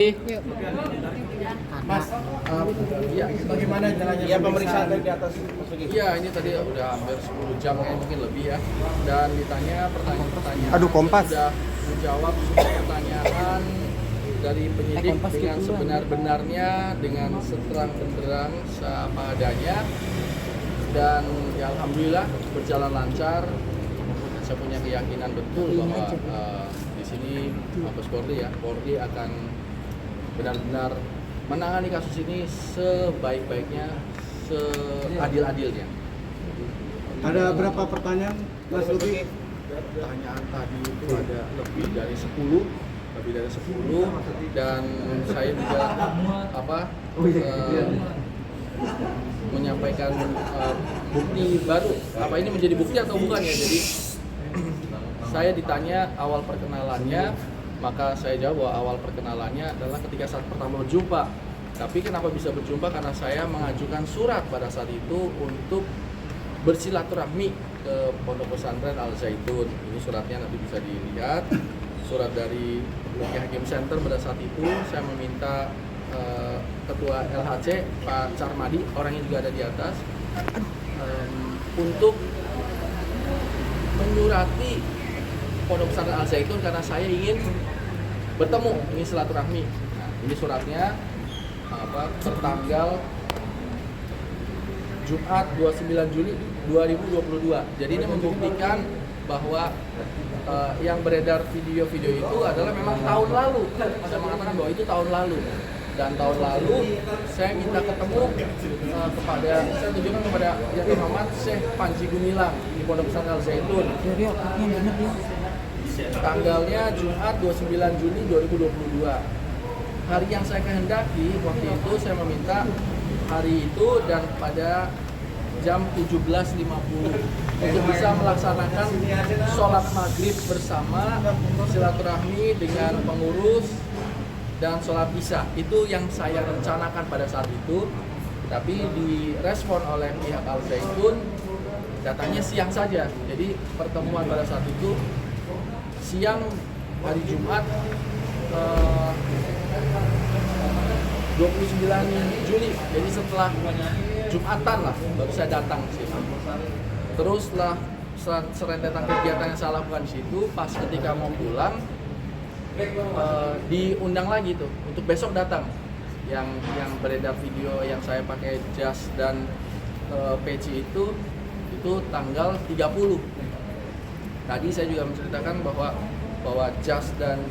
Yuk. Mas, Iya, bagaimana jalannya pemeriksaan dari di atas. Iya, ini tadi udah hampir 10 jam mungkin lebih ya. Dan ditanya pertanyaan-pertanyaan. Aduh, Kompas. Sudah menjawab semua pertanyaan dari penyidik dengan sebenar-benarnya, dengan seterang benderang apa adanya. Dan ya alhamdulillah berjalan lancar. Saya punya keyakinan betul bahwa di sini Mabes Polri akan benar-benar menangani kasus ini sebaik-baiknya, seadil-adilnya. Ada berapa pertanyaan, Mas Luki? Pertanyaan tadi itu ada lebih dari 10, dan saya juga menyampaikan bukti baru. Apa ini menjadi bukti atau bukan ya? Jadi saya ditanya awal perkenalannya, maka saya jawab bahwa awal perkenalannya adalah ketika saat pertama berjumpa. Tapi kenapa bisa berjumpa? Karena saya mengajukan surat pada saat itu untuk bersilaturahmi ke Pondok Pesantren Al Zaitun. Ini suratnya nanti bisa dilihat. Surat dari Luki Hakim Center pada saat itu saya meminta Ketua LHC Pak Carmadi, orangnya juga ada di atas, untuk menyurati Pondok Pesantren Al Zaitun karena saya ingin bertemu, ingin silaturahmi. Nah, ini suratnya tertanggal Jumat 29 Juli 2022. Jadi ini membuktikan bahwa yang beredar video-video itu adalah memang tahun lalu. Saya mengatakan bahwa itu tahun lalu. Dan tahun lalu saya minta ketemu saya tunjukkan kepada Yang Terhormat Syekh Panji Gumilang di Pondok Pesantren Al Zaitun. Tanggalnya Jumat 29 Juni 2022. Hari yang saya kehendaki waktu itu saya meminta hari itu dan pada jam 17.50 untuk bisa melaksanakan sholat maghrib bersama, silaturahmi dengan pengurus dan sholat isya. Itu yang saya rencanakan pada saat itu, tapi direspon oleh pihak Al Zaitun datanya siang saja. Jadi pertemuan pada saat itu siang hari Jumat 29 Juli, jadi setelah Jumatan lah baru saya datang sih. Teruslah serentetan kegiatan yang saya lakukan di situ. Pas ketika mau pulang diundang lagi tuh untuk besok datang. Yang beredar video yang saya pakai jas dan peci itu tanggal 30. Tadi saya juga menceritakan bahwa jas dan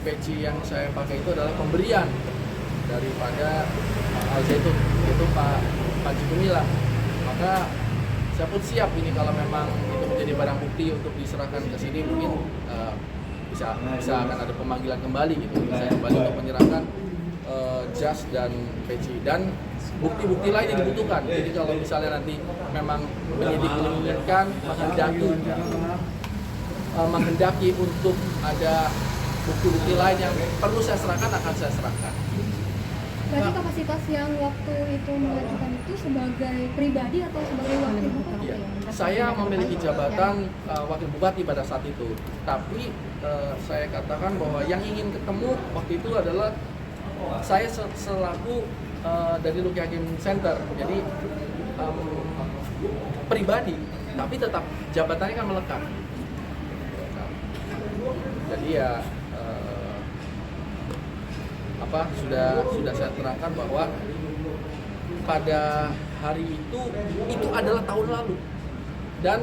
peci yang saya pakai itu adalah pemberian daripada Al Zaitun, yaitu Pak Panji Gumilang. Maka saya pun siap ini kalau memang itu menjadi barang bukti untuk diserahkan ke sini, mungkin bisa akan ada pemanggilan kembali gitu. Saya kembali untuk menyerahkan jas dan peci dan bukti-bukti lain yang dibutuhkan. Jadi kalau misalnya nanti memang penyidik menginginkan menghendaki untuk ada bukti-bukti lain yang perlu saya serahkan, akan saya serahkan. Berarti kapasitas yang waktu itu mengajukan itu sebagai pribadi atau sebagai wakil bupati? Ya, saya memiliki jabatan wakil bupati pada saat itu. Tapi saya katakan bahwa yang ingin ketemu waktu itu adalah saya selaku dari Luki Hakim Center. Jadi pribadi, tapi tetap jabatannya kan melekat. Jadi ya sudah saya terangkan bahwa pada hari itu adalah tahun lalu, dan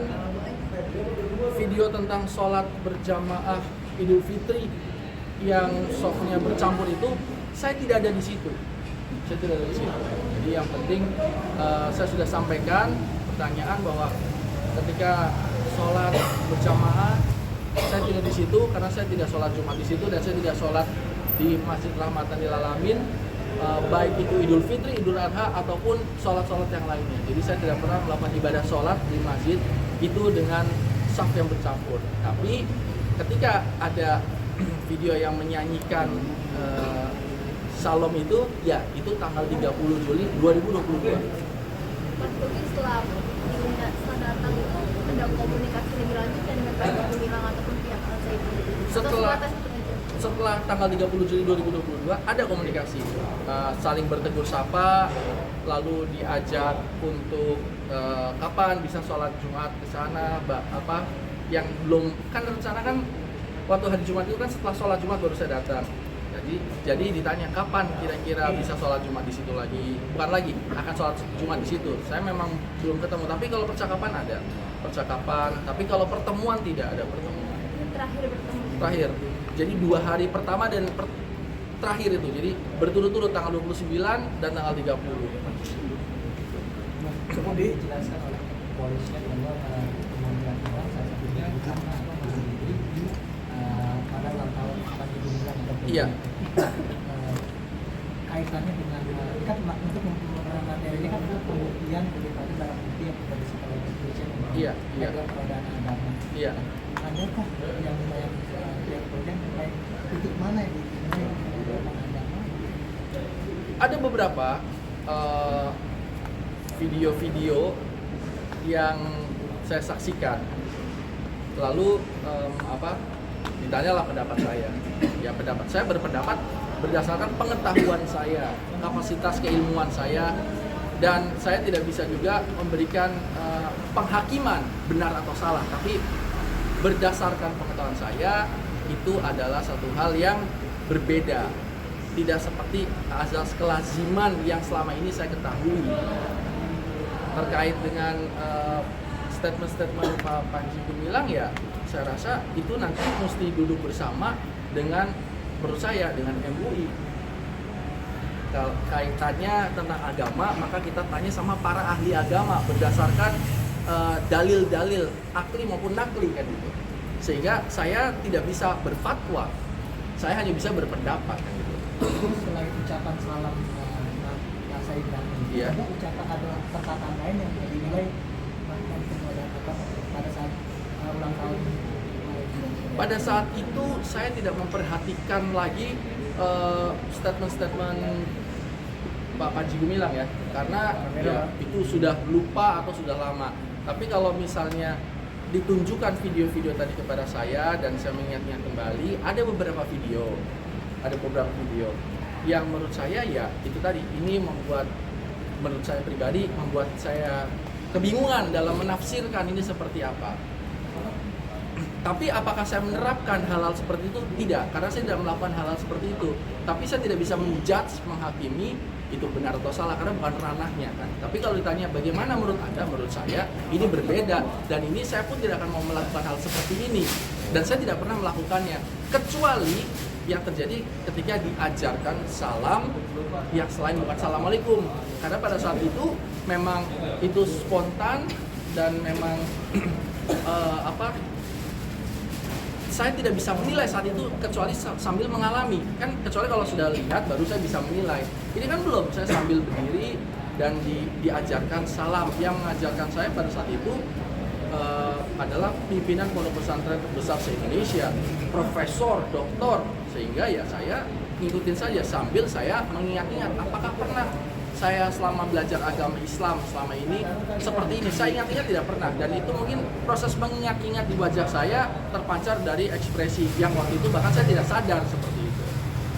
video tentang sholat berjamaah Idul Fitri yang softnya bercampur itu saya tidak ada di situ. Jadi yang penting saya sudah sampaikan pertanyaan bahwa ketika sholat berjamaah saya tidak di situ karena saya tidak sholat Jumat di situ dan saya tidak sholat di Masjid Rahmatan lil Alamin, baik itu Idul Fitri, Idul Adha ataupun sholat-sholat yang lainnya. Jadi saya tidak pernah melakukan ibadah sholat di masjid itu dengan saf yang bercampur. Tapi ketika ada video yang menyanyikan Salam itu, ya itu tanggal 30 Juli 2022. Mas Luki setelah datang itu ada komunikasi lebih lanjut dengan Pak Gumilang ataupun pihak Al Zaitun? Setelah setelah tanggal 30 Juli 2022 ada komunikasi, saling bertegur sapa, lalu diajak untuk kapan bisa sholat Jumat ke sana, yang belum kan rencana kan waktu hari Jumat itu kan setelah sholat Jumat baru saya datang. Jadi ditanya kapan kira-kira bisa sholat Jumat di situ lagi, bukan lagi akan sholat Jumat di situ. Saya memang belum ketemu, tapi kalau percakapan ada percakapan, tapi kalau pertemuan tidak ada pertemuan. Terakhir bertemu. Terakhir, jadi 2 hari pertama dan terakhir itu, jadi berturut-turut tanggal 29 dan tanggal 30. Kemudian dijelaskan oleh kepolisian bahwa kemudian orang salah satunya bukan pada ulang tahun Panji Gumilang. Iya. Kaitannya dengan kan untuk memperoleh materi ini kan untuk pembuktian daripada barang bukti yang sudah disita oleh kepolisian. Iya. Adalah perodaan agama. Iya. Adakah yang pihak kepolisian terkait titik mana yang perodaan agama? Ada beberapa video-video yang saya saksikan, lalu ditanyalah pendapat saya. Ya, pendapat saya berpendapat berdasarkan pengetahuan saya, kapasitas keilmuan saya, dan saya tidak bisa juga memberikan penghakiman benar atau salah, tapi berdasarkan pengetahuan saya itu adalah satu hal yang berbeda, tidak seperti azas kelaziman yang selama ini saya ketahui terkait dengan statement-statement Pak Panji Gumilang. Ya, saya rasa itu nanti mesti duduk bersama dengan, menurut saya, dengan MUI. Kalau kaitannya tentang agama, maka kita tanya sama para ahli agama berdasarkan dalil-dalil akli maupun nakli kan gitu. Sehingga saya tidak bisa berfatwa, saya hanya bisa berpendapat kan gitu. Selain ucapan salam Nasa Ibrahim, Iya. ada ucapan, ada perkataan lain yang dinilai melakukan penodaan agama pada saat ulang tahun. Pada saat itu saya tidak memperhatikan lagi statement-statement Pak Panji Gumilang ya, karena ya, itu sudah lupa atau sudah lama. Tapi kalau misalnya ditunjukkan video-video tadi kepada saya dan saya mengingat-ingat kembali, ada beberapa video yang menurut saya ya itu tadi, ini menurut saya pribadi membuat saya kebingungan dalam menafsirkan ini seperti apa. Tapi apakah saya menerapkan hal-hal seperti itu? Tidak, karena saya tidak melakukan hal-hal seperti itu. Tapi saya tidak bisa menjudge, menghakimi itu benar atau salah, karena bukan ranahnya kan. Tapi kalau ditanya bagaimana menurut Anda, menurut saya ini berbeda, dan ini saya pun tidak akan mau melakukan hal seperti ini, dan saya tidak pernah melakukannya, kecuali yang terjadi ketika diajarkan salam yang selain bukan assalamualaikum, karena pada saat itu memang itu spontan dan memang saya tidak bisa menilai saat itu kecuali sambil mengalami kan, kecuali kalau sudah lihat baru saya bisa menilai. Ini kan belum, saya sambil berdiri dan diajarkan salam. Yang mengajarkan saya pada saat itu adalah pimpinan pondok pesantren terbesar se-Indonesia, profesor, doktor, sehingga ya saya ngikutin saja sambil saya mengingat-ingat apakah pernah saya selama belajar agama Islam selama ini seperti ini. Saya ingat-ingat tidak pernah, dan itu mungkin proses mengingat-ingat di wajah saya terpancar dari ekspresi yang waktu itu bahkan saya tidak sadar seperti itu.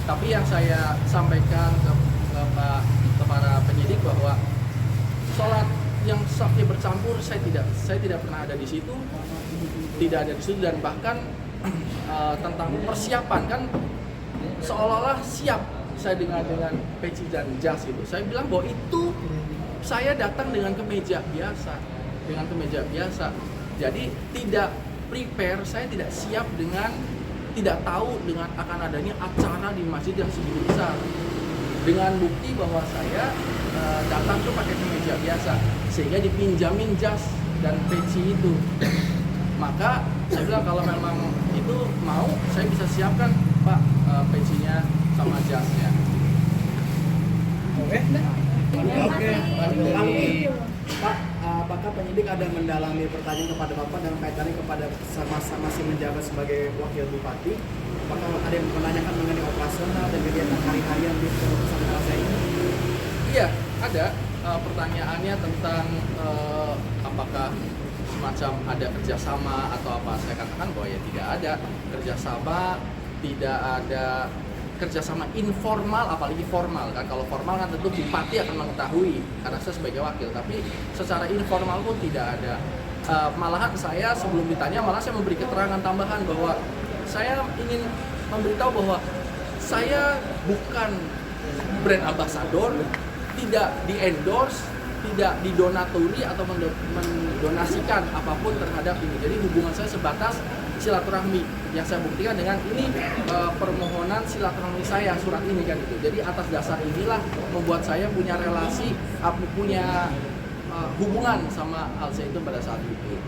Tapi yang saya sampaikan ke para penyidik bahwa sholat yang safnya bercampur saya tidak pernah ada di situ, dan bahkan tentang persiapan kan seolah-olah siap saya dengan peci dan jas itu. Saya bilang bahwa itu saya datang dengan kemeja biasa. Jadi tidak prepare, saya tidak siap dengan, tidak tahu dengan akan adanya acara di masjid yang segitu besar. Dengan bukti bahwa saya datang tuh pakai kemeja biasa, sehingga dipinjamin jas dan peci itu. Maka saya bilang kalau memang itu mau, saya bisa siapkan Pak pecinya sama jasnya. Oke. Pak, apakah penyidik ada mendalami pertanyaan kepada Bapak dalam kaitannya kepada masing-masing menjabat sebagai wakil bupati? Apakah ada yang menanyakan mengenai operasional dan kegiatan hari-harian di pesantren saya ini? Iya, ada pertanyaannya tentang apakah semacam ada kerjasama atau apa. Saya katakan bahwa ya tidak ada kerjasama tidak ada kerjasama informal, apalagi formal kan. Kalau formal kan tentu bupati akan mengetahui karena saya sebagai wakil, tapi secara informal pun tidak ada. Malahan saya sebelum ditanya malah saya memberi keterangan tambahan bahwa saya ingin memberitahu bahwa saya bukan brand ambassador, tidak di-endorse, tidak didonatori atau mendonasikan apapun terhadap ini. Jadi hubungan saya sebatas silaturahmi yang saya buktikan dengan ini, permohonan silaturahmi saya, surat ini kan gitu. Jadi atas dasar inilah membuat saya punya relasi, punya hubungan sama Al Zaitun pada saat itu.